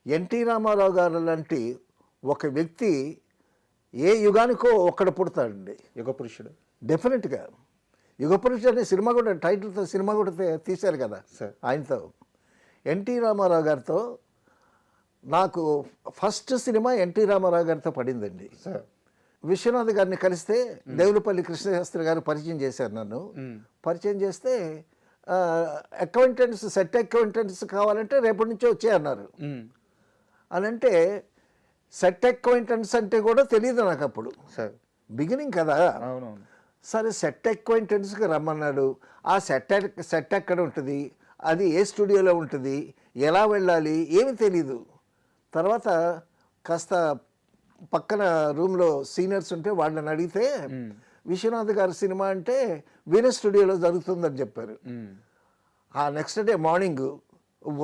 NT Ramarao గారు లాంటి ఒక వ్యక్తి ఏ యుగానికో ఒక్కడ పుడతాడండి. యుగ పురుషుడు. డెఫినెట్గా యుగ పురుషుడు అనే సినిమా కూడా టైటిల్తో సినిమా కూడా తీశారు కదా సార్. ఆయనతో. ఎన్టీ రామారావు గారితో నాకు ఫస్ట్ సినిమా ఎన్టీ రామారావు గారితో పడిందండి. సార్. విశ్వనాథ్ గారిని కలిస్తే దేవులపల్లి కృష్ణశాస్త్రి గారు పరిచయం చేశారు నన్ను. పరిచయం చేస్తే అకౌంటెంట్స్ సెట్ అకౌంటెంట్స్ కావాలంటే రేపటి నుంచే వచ్చే అన్నారు. అని అంటే సెట్ అకౌంటెంట్స్ అంటే కూడా తెలియదు నాకు అప్పుడు. సార్. బిగినింగ్ కదా. అవునవును. సరే సెట్ అక్వైంటెన్స్కి రమ్మన్నాడు. ఆ సెట్ ఎక్కడ ఉంటుంది, అది ఏ స్టూడియోలో ఉంటుంది, ఎలా వెళ్ళాలి ఏమి తెలీదు. తర్వాత కాస్త పక్కన రూమ్లో సీనియర్స్ ఉంటే వాళ్ళని అడిగితే విశ్వనాథ్ గారి సినిమా అంటే వీణ స్టూడియోలో జరుగుతుందని చెప్పారు. ఆ నెక్స్ట్ డే మార్నింగ్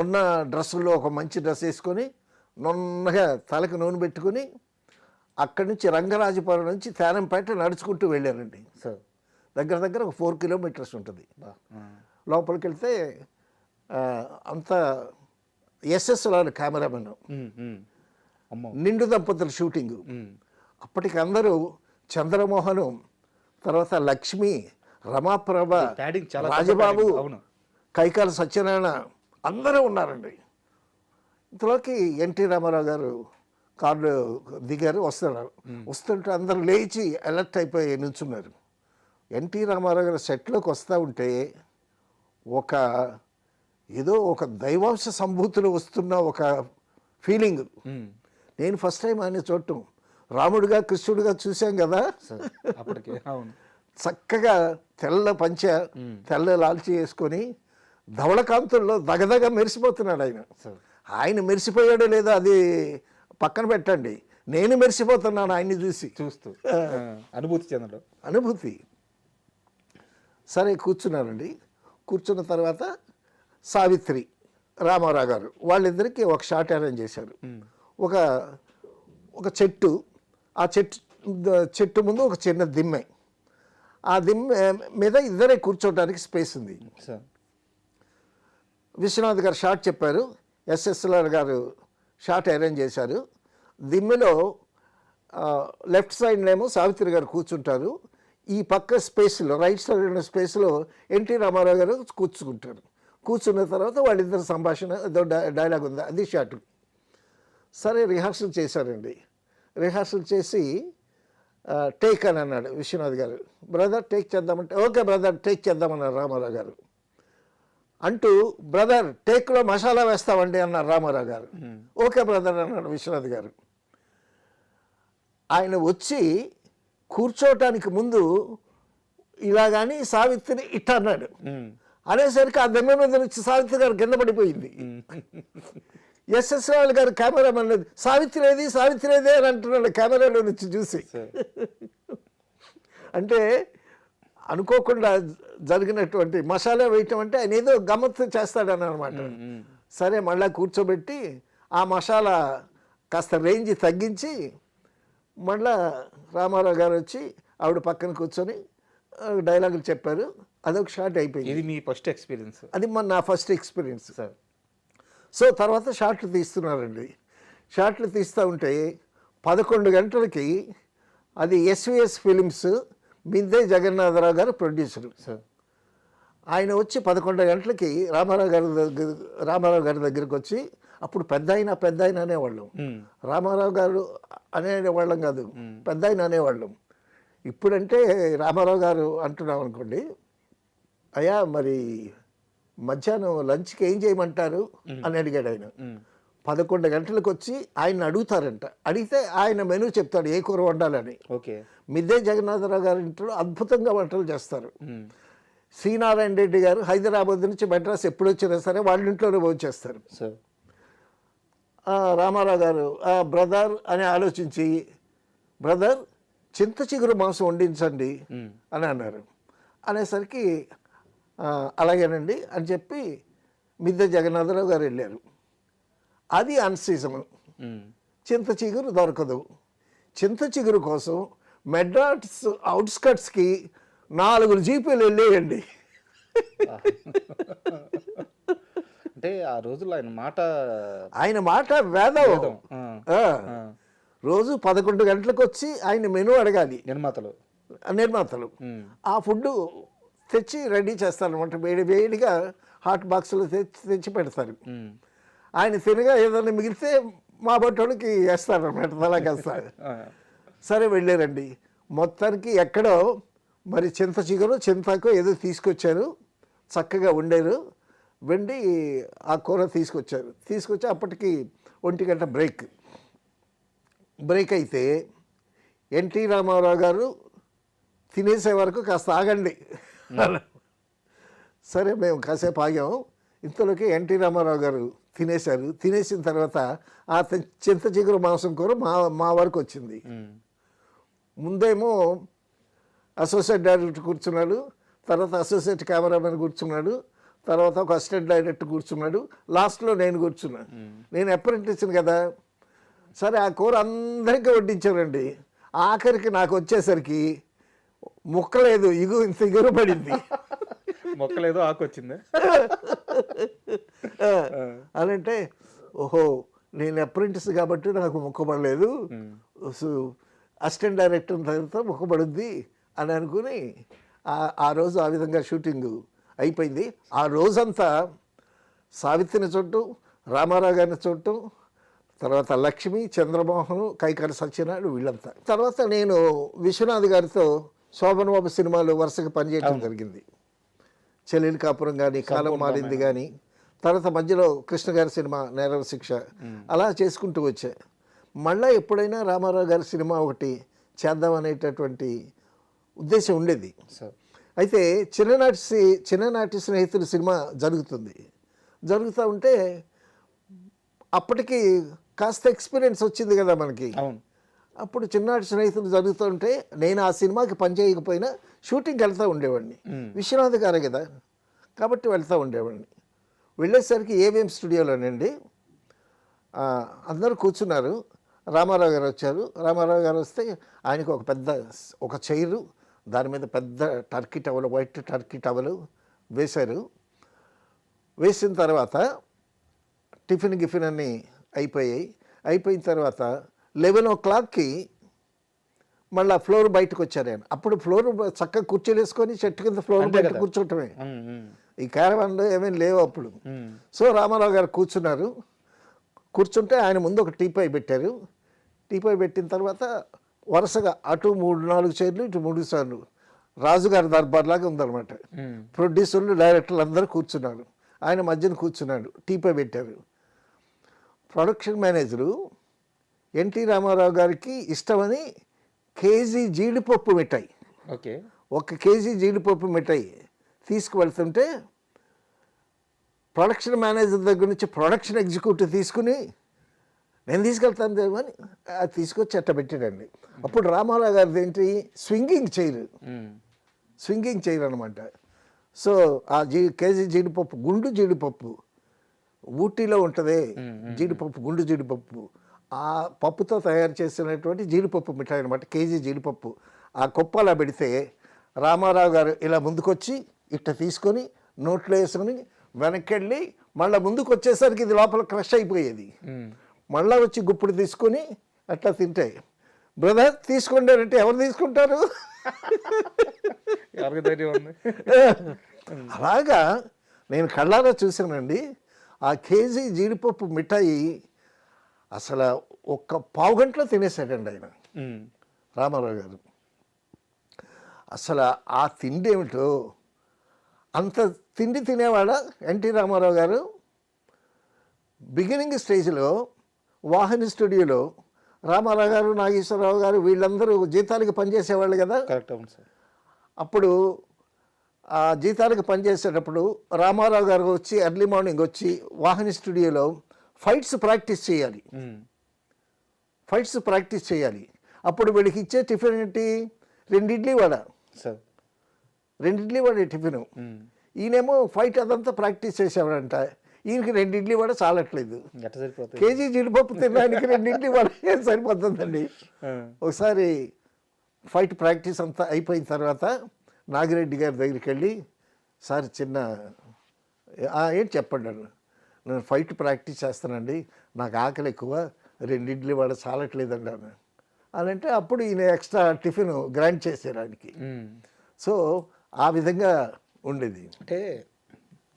ఉన్న డ్రెస్సుల్లో ఒక మంచి డ్రెస్ వేసుకొని నున్నగా తలకు నూనె పెట్టుకుని అక్కడి నుంచి రంగరాజపురం నుంచి తేనంపేట నడుచుకుంటూ వెళ్ళారండి. సార్. దగ్గర దగ్గర ఒక 4 కిలోమీటర్స్ ఉంటుంది. లోపలికి వెళ్తే అంత ఎస్ఎస్ఆర్ కెమెరామెన్, నిండు దంపతుల షూటింగు. అప్పటికి అందరూ చంద్రమోహను, తర్వాత లక్ష్మి, రమాప్రభ, రాజబాబు, కైకాల సత్యనారాయణ అందరూ ఉన్నారండి. ఇంతలోకి ఎన్టీ రామారావు గారు కార్లు దిగారు, వస్తున్నారు. వస్తుంటే అందరూ లేచి అలర్ట్ అయిపోయి నిల్చున్నారు. ఎన్టీ రామారావు గారు సెట్లోకి వస్తూ ఉంటే ఏదో ఒక దైవాంశ సంభూతులు వస్తున్న ఒక ఫీలింగ్. నేను ఫస్ట్ టైం ఆయన చూడటం, రాముడిగా కృష్ణుడిగా చూశాం కదా. అప్పటికే చక్కగా తెల్ల పంచ, తెల్ల లాల్చి వేసుకొని ధవళకాంతుల్లో దగదగ మెరిసిపోతున్నాడు ఆయన. ఆయన మెరిసిపోయాడో లేదో అది పక్కన పెట్టండి, నేను మెరిసిపోతున్నాను ఆయన్ని చూస్తూ. అనుభూతి చెందడం. అనుభూతి. సరే కూర్చున్నారండి. కూర్చున్న తర్వాత సావిత్రి, రామారావు గారు వాళ్ళిద్దరికీ ఒక షాట్ అరేంజ్ చేశారు. ఒక చెట్టు, ఆ చెట్టు ముందు ఒక చిన్న దిమ్మె, ఆ దిమ్మె మీద ఇద్దరే కూర్చోవడానికి స్పేస్ ఉంది. విశ్వనాథ్ గారు షాట్ చెప్పారు, ఎస్ఎస్ఆర్ గారు షాట్ అరేంజ్ చేశారు. దిమ్మెలో లెఫ్ట్ సైడ్నేమో సావిత్రి గారు కూర్చుంటారు, ఈ పక్క స్పేస్లో రైట్ సైడ్ ఉన్న స్పేస్లో ఎన్టీ రామారావు గారు కూర్చుంటారు. కూర్చున్న తర్వాత వాళ్ళిద్దరు సంభాషణ ఏదో డైలాగ్ ఉంది, అది షాట్. సరే రిహార్సల్ చేశారండి. రిహార్సల్ చేసి టేక్ అని అన్నాడు విశ్వనాథ్ గారు. బ్రదర్ టేక్ చేద్దామంటే ఓకే బ్రదర్ టేక్ చేద్దామన్నారు రామారావు గారు. అంటూ బ్రదర్ టేక్లో మసాలా వేస్తామండి అన్నారు రామారావు గారు. ఓకే బ్రదర్ అన్నాడు విశ్వనాథ్ గారు. ఆయన వచ్చి కూర్చోటానికి ముందు ఇలాగాని సావిత్రి ఇట్ట అన్నాడు. అనేసరికి ఆ దెమ్మ మీద నుంచి సావిత్రి గారు కింద పడిపోయింది. ఎస్ఎస్ఆర్ గారు కెమెరామెన్ సావిత్రి ఏది సావిత్రి ఏది అని అంటున్నాడు కెమెరాలో నుంచి చూసి. అంటే అనుకోకుండా జరిగినటువంటి మసాలా వేయటం అంటే ఆయన ఏదో గమ్మత్తు చేస్తాడని అనమాట. సరే మళ్ళీ కూర్చోబెట్టి ఆ మసాలా కాస్త రేంజ్ తగ్గించి మళ్ళా రామారావు గారు వచ్చి ఆవిడ పక్కన కూర్చొని డైలాగులు చెప్పారు. అదొక షాట్ అయిపోయింది. ఇది మీ ఫస్ట్ ఎక్స్పీరియన్స్? అది నా ఫస్ట్ ఎక్స్పీరియన్స్ సార్. సో తర్వాత షాట్లు తీస్తున్నారండి. షాట్లు తీస్తూ ఉంటే 11 గంటలకి అది ఎస్విఎస్ ఫిలిమ్స్, మిద్దే జగన్నాథరావు గారు ప్రొడ్యూసరు సార్. ఆయన వచ్చి 11 గంటలకి రామారావు గారి దగ్గరికి వచ్చి, అప్పుడు పెద్ద ఆయన అనేవాళ్ళం, రామారావు గారు అనేవాళ్ళం కాదు, పెద్ద ఆయన అనేవాళ్ళం. ఇప్పుడంటే రామారావు గారు అంటున్నాం అనుకోండి, అయ్యా మరి మధ్యాహ్నం లంచ్కి ఏం చేయమంటారు అని అడిగాడు ఆయన. 11 గంటలకు వచ్చి ఆయన అడుగుతారంట. అడిగితే ఆయన మెనూ చెప్తాడు ఏ కూర వండాలని. ఓకే. మిద్దే జగన్నాథరావు గారి ఇంట్లో అద్భుతంగా వంటలు చేస్తారు. శ్రీనారాయణ రెడ్డి గారు హైదరాబాద్ నుంచి మెడ్రాస్ ఎప్పుడు వచ్చినా సరే వాళ్ళ ఇంట్లోనే భోంచేస్తారు. రామారావు గారు బ్రదర్ అని ఆలోచించి, బ్రదర్ చింత చిగురు మాంసం వండించండి అని అన్నారు. అనేసరికి అలాగేనండి అని చెప్పి మిద్దె జగన్నాథరావు గారు వెళ్ళారు. అది అన్సీజన్, చింత చిగురు దొరకదు. చింత చిగురు కోసం మెడ్రాస్ అవుట్స్కట్స్కి 4 జీపీలు వెళ్ళేయండి. అంటే ఆ రోజుల్లో ఆయన మాట వేదం. వేదం. ఆ. ఆ. రోజు 11 గంటలకు వచ్చి ఆయన మెనూ అడగాలి నిర్మాతలు. నిర్మాతలు. ఉమ్. ఆ ఫుడ్ తెచ్చి రెడీ చేస్తారనమాట. వేడి వేడిగా హాట్ బాక్స్లో తెచ్చి పెడతారు. ఉమ్. ఆయన తినగా ఏదైనా మిగిలితే మా బట్టోడికి వేస్తారనమాట తలాకేస్తారు. ఆ. సరే వెళ్ళారండి. మొత్తానికి ఎక్కడో మరి చింత చిగురు చింతకు ఏదో తీసుకొచ్చారు, చక్కగా వండారు. వండి ఆ కూర తీసుకొచ్చి అప్పటికి 1 గంట బ్రేక్ అయితే ఎన్టీ రామారావు గారు తినేసే వరకు కాస్త ఆగండి. సరే మేము కాసేపు ఆగాము. ఇంతలోకి ఎన్టీ రామారావు గారు తినేశారు. తినేసిన తర్వాత ఆ చింత చిగురు మాంసం కూర మా వరకు వచ్చింది. ఉమ్. ముందేమో అసోసియేట్ డైరెక్టర్ కూర్చున్నాడు, తర్వాత అసోసియేట్ కెమెరామెన్ కూర్చున్నాడు, తర్వాత ఒక అసిస్టెంట్ డైరెక్టర్ కూర్చున్నాడు, లాస్ట్లో నేను కూర్చున్నాను. నేను అప్రెంటిస్ని కదా. సరే ఆ కూర అందరికీ వడ్డించారండి. ఆఖరికి నాకు వచ్చేసరికి ముక్కలేదు, ఇంత ఇగురు పడింది. మొక్కలేదో ఆకు వచ్చింది. అనంటే ఓహో నేను అప్రెంటిస్ కాబట్టి నాకు ముక్కపడలేదు, అసిస్టెంట్ డైరెక్టర్ తర్వాత ముక్కపడుద్ది అని అనుకుని ఆ రోజు ఆ విధంగా షూటింగ్ అయిపోయింది. ఆ రోజంతా సావిత్రిని చూడటం, రామారావు గారిని చూడటం, తర్వాత లక్ష్మి, చంద్రమోహన్, కైకారి సత్యనారాయణ వీళ్ళంతా. తర్వాత నేను విశ్వనాథ్ గారితో శోభన్ బాబు సినిమాలు వరుసగా పనిచేయడం జరిగింది. చెల్లెలి కాపురం కానీ, కాలం మారింది కానీ, తర్వాత మధ్యలో కృష్ణ గారి సినిమా నేరవ శిక్ష, అలా చేసుకుంటూ వచ్చా. మళ్ళీ ఎప్పుడైనా రామారావు గారి సినిమా ఒకటి చేద్దామనేటటువంటి ఉద్దేశం ఉండేది. అయితే చిన్ననాటి స్నేహితుల సినిమా జరుగుతూ ఉంటే అప్పటికి కాస్త ఎక్స్పీరియన్స్ వచ్చింది కదా మనకి. అప్పుడు చిన్ననాటి స్నేహితులు జరుగుతూ ఉంటే నేను ఆ సినిమాకి పనిచేయకపోయినా షూటింగ్కి వెళ్తూ ఉండేవాడిని. విశ్వనాథ్ గారే కదా కాబట్టి వెళ్తూ ఉండేవాడిని. వెళ్ళేసరికి ఏవిఎం స్టూడియోలోనండి అందరూ కూర్చున్నారు. రామారావు గారు వచ్చారు. రామారావు గారు వస్తే ఆయనకు ఒక చైరు, దాని మీద పెద్ద Turkey towel, white Turkey towel వేశారు. వేసిన తర్వాత టిఫిన్ అన్నీ అయిపోయిన తర్వాత 11 o'clockకి మళ్ళీ ఫ్లోర్ బయటకు వచ్చారు ఆయన. అప్పుడు ఫ్లోర్ చక్కగా కుర్చీలు వేసుకొని చెట్టు కింద ఫ్లోర్ బయట కూర్చోవటమే. ఈ క్యారవాన్లు ఏమేమి లేవు అప్పుడు. సో రామారావు గారు కూర్చుంటే ఆయన ముందు ఒక టీపాయ్ పెట్టారు. టీపాయ్ పెట్టిన తర్వాత వరుసగా అటు 3-4 చైర్లు, ఇటు 3 సార్లు రాజుగారి దర్బార్లాగా ఉందన్నమాట. ప్రొడ్యూసర్లు, డైరెక్టర్లు అందరూ కూర్చున్నారు. ఆయన మధ్యన కూర్చున్నాడు. టీపాయ్ పెట్టారు. ప్రొడక్షన్ మేనేజరు ఎన్టీ రామారావు గారికి ఇష్టమని కేజీ జీడిపప్పు మిఠాయి, 1 కేజీ జీడిపప్పు మిఠాయి తీసుకువెళ్తుంటే ప్రొడక్షన్ మేనేజర్ దగ్గర నుంచి ప్రొడక్షన్ ఎగ్జిక్యూటివ్ తీసుకుని నేను తీసుకెళ్తాను అని అది తీసుకొచ్చి అట్ట పెట్టాడండి. అప్పుడు రామారావు గారిది ఏంటి స్వింగింగ్ చైర్ అనమాట. సో ఆ కేజీ జీడిపప్పు, గుండు జీడిపప్పు ఊటీలో ఉంటుంది జీడిపప్పు, గుండు జీడిపప్పు, ఆ పప్పుతో తయారు చేసినటువంటి జీడిపప్పు మిఠాయి అనమాట. కేజీ జీడిపప్పు ఆ కుప్పలా పెడితే రామారావు గారు ఇలా ముందుకొచ్చి ఇట్ట తీసుకొని నోట్లో వేసుకొని వెనక్కి వెళ్ళి మళ్ళీ ముందుకు వచ్చేసరికి ఇది లోపల క్రష్ అయిపోయేది. మళ్ళీ వచ్చి గుప్పుడు తీసుకొని అట్లా తింటాయి. బ్రదర్ తీసుకుంటారంటే ఎవరు తీసుకుంటారు? అలాగా నేను కళ్ళారా చూశానండి. ఆ కేజీ జీడిపప్పు మిఠాయి అసలు 1 పావు గంటలో తినేసాడండి ఆయన రామారావు గారు. అసలు ఆ తిండి ఏమిటో, అంత తిండి తినేవాడ ఎన్టీ రామారావు గారు. బిగినింగ్ స్టేజ్లో వాహిని స్టూడియోలో రామారావు గారు, నాగేశ్వరరావు గారు వీళ్ళందరూ జీతాలకి పనిచేసేవాళ్ళు కదా. అప్పుడు ఆ జీతాలకు పనిచేసేటప్పుడు రామారావు గారు వచ్చి ఎర్లీ మార్నింగ్ వచ్చి వాహిని స్టూడియోలో ఫైట్స్ ప్రాక్టీస్ చేయాలి. అప్పుడు వీళ్ళకి ఇచ్చే టిఫిన్ ఏంటి? 2 ఇడ్లీ వడ టిఫిను. ఈయనేమో ఫైట్ అదంతా ప్రాక్టీస్ చేసేవాడంట. ఈయనకి 2 ఇడ్లీ వడ చాలట్లేదు. కేజీ జీడిపప్పు తినడానికి 2 ఇడ్లీ వడ సరిపోతుందండి. ఒకసారి ఫైట్ ప్రాక్టీస్ అంతా అయిపోయిన తర్వాత నాగిరెడ్డి గారి దగ్గరికి వెళ్ళి, సార్ చిన్న ఏంటి చెప్పండి అన్న. నేను ఫైట్ ప్రాక్టీస్ చేస్తానండి, నాకు ఆకలి ఎక్కువ, 2 ఇడ్లీ వాడ చాలట్లేదండి అని అంటే అప్పుడు ఈయన ఎక్స్ట్రా టిఫిన్ గ్రాంట్ చేశారు ఆయనకి. సో ఆ విధంగా ఉండేది. అంటే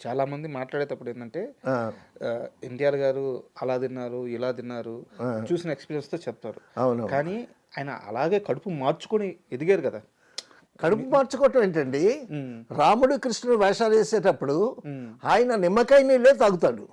చాలా మంది మాట్లాడేటప్పుడు ఏంటంటే ఆ, ఎన్టీఆర్ గారు అలా తిన్నారు ఇలా తిన్నారు చూసిన ఎక్స్పీరియన్స్తో చెప్తారు. అవును. కానీ ఆయన అలాగే కడుపు మార్చుకొని ఎదిగారు కదా. కడుపు మార్చుకోవటం ఏంటండి, రాముడు కృష్ణుడు వేషాలు వేసేటప్పుడు ఆయన నిమ్మకాయ నీళ్ళే తాగుతాడు.